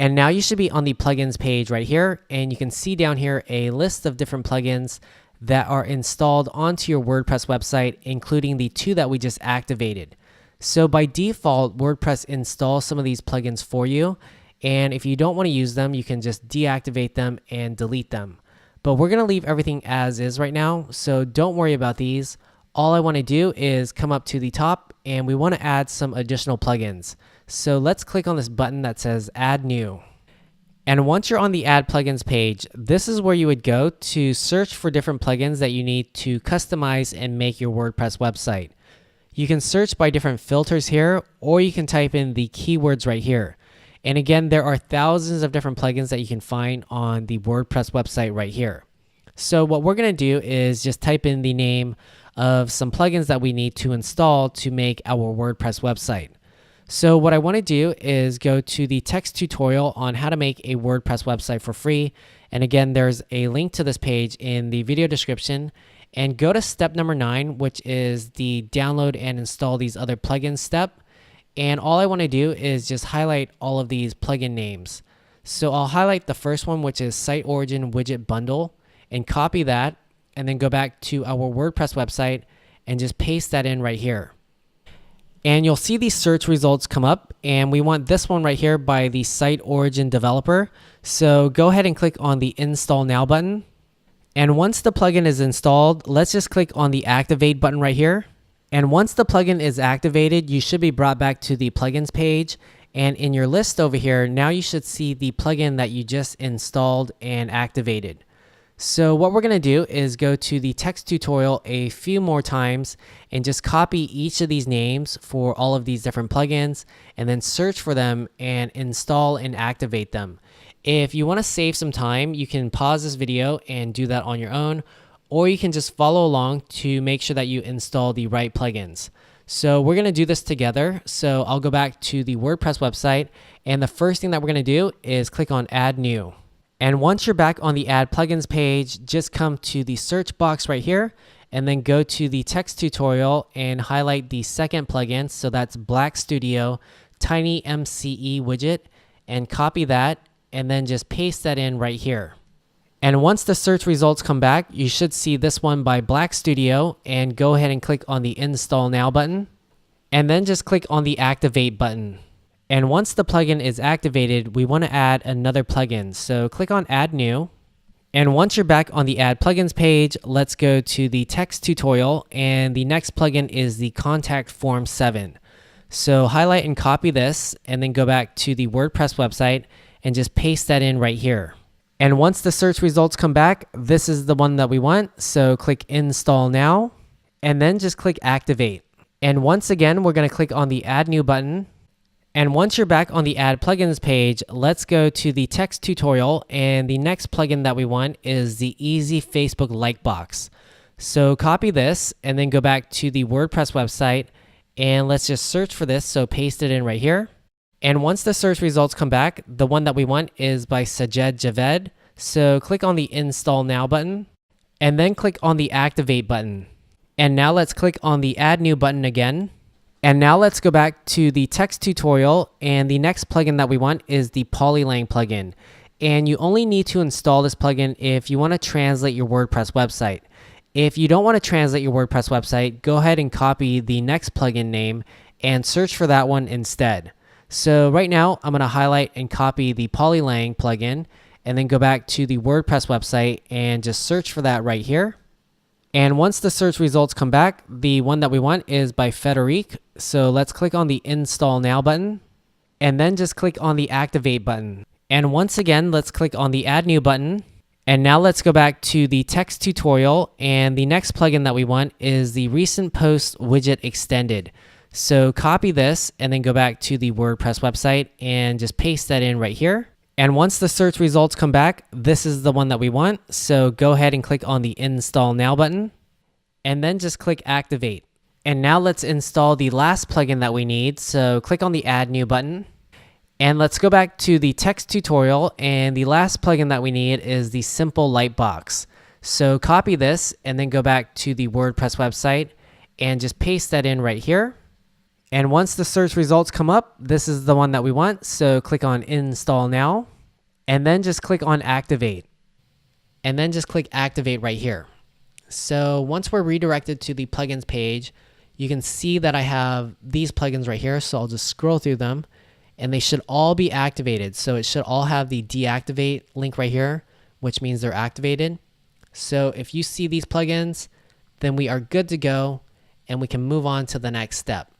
And now you should be on the plugins page right here, and you can see down here a list of different plugins that are installed onto your WordPress website, including the 2 that we just activated. So by default, WordPress installs some of these plugins for you, and if you don't want to use them, you can just deactivate them and delete them. But we're going to leave everything as is right now, so don't worry about these. All I want to do is come up to the top, and we want to add some additional plugins. So let's click on this button that says Add New. And once you're on the Add Plugins page, this is where you would go to search for different plugins that you need to customize and make your WordPress website. You can search by different filters here, or you can type in the keywords right here. And again, there are thousands of different plugins that you can find on the WordPress website right here. So what we're going to do is just type in the name of some plugins that we need to install to make our WordPress website. So what I want to do is go to the text tutorial on how to make a WordPress website for free. And again, there's a link to this page in the video description. And go to step number 9, which is the download and install these other plugins step. And all I want to do is just highlight all of these plugin names. So I'll highlight the first one, which is Site Origin Widget Bundle, and copy that, and then go back to our WordPress website and just paste that in right here. And you'll see these search results come up, and we want this one right here by the Site Origin Developer. So go ahead and click on the Install Now button. And once the plugin is installed, let's just click on the Activate button right here. And once the plugin is activated, you should be brought back to the plugins page. And in your list over here, now you should see the plugin that you just installed and activated. So what we're going to do is go to the text tutorial a few more times and just copy each of these names for all of these different plugins, and then search for them and install and activate them. If you want to save some time, you can pause this video and do that on your own, or you can just follow along to make sure that you install the right plugins. So we're going to do this together. So I'll go back to the WordPress website, and the first thing that we're going to do is click on Add New. And once you're back on the Add Plugins page, just come to the search box right here, and then go to the text tutorial and highlight the second plugin. So that's Black Studio Tiny MCE widget, and copy that, and then just paste that in right here. And once the search results come back, you should see this one by Black Studio, and go ahead and click on the Install Now button, and then just click on the Activate button. And once the plugin is activated, we want to add another plugin. So click on Add New. And once you're back on the Add Plugins page, let's go to the text tutorial. And the next plugin is the Contact Form 7. So highlight and copy this, and then go back to the WordPress website and just paste that in right here. And once the search results come back, this is the one that we want. So click Install Now, and then just click Activate. And once again, we're going to click on the Add New button. And once you're back on the Add Plugins page, let's go to the text tutorial, and the next plugin that we want is the Easy Facebook Like Box. So copy this, and then go back to the WordPress website, and let's just search for this. So paste it in right here. And once the search results come back, the one that we want is by Sajed Javed. So click on the Install Now button, and then click on the Activate button. And now let's click on the Add New button again. And now let's go back to the text tutorial, and the next plugin that we want is the Polylang plugin. And you only need to install this plugin if you want to translate your WordPress website. If you don't want to translate your WordPress website, go ahead and copy the next plugin name and search for that one instead. So right now, I'm going to highlight and copy the Polylang plugin, and then go back to the WordPress website and just search for that right here. And once the search results come back, the one that we want is by Federic. So let's click on the Install Now button, and then just click on the Activate button. And once again, let's click on the Add New button. And now let's go back to the text tutorial, and the next plugin that we want is the Recent Post Widget Extended. So copy this, and then go back to the WordPress website and just paste that in right here. And once the search results come back, this is the one that we want. So go ahead and click on the Install Now button, and then just click Activate. And now let's install the last plugin that we need. So click on the Add New button, and let's go back to the text tutorial, and the last plugin that we need is the Simple Lightbox. So copy this, and then go back to the WordPress website and just paste that in right here. And once the search results come up, this is the one that we want. So click on Install Now, and then just click on Activate. And then just click Activate right here. So once we're redirected to the plugins page, you can see that I have these plugins right here. So I'll just scroll through them, and they should all be activated. So it should all have the deactivate link right here, which means they're activated. So if you see these plugins, then we are good to go, and we can move on to the next step.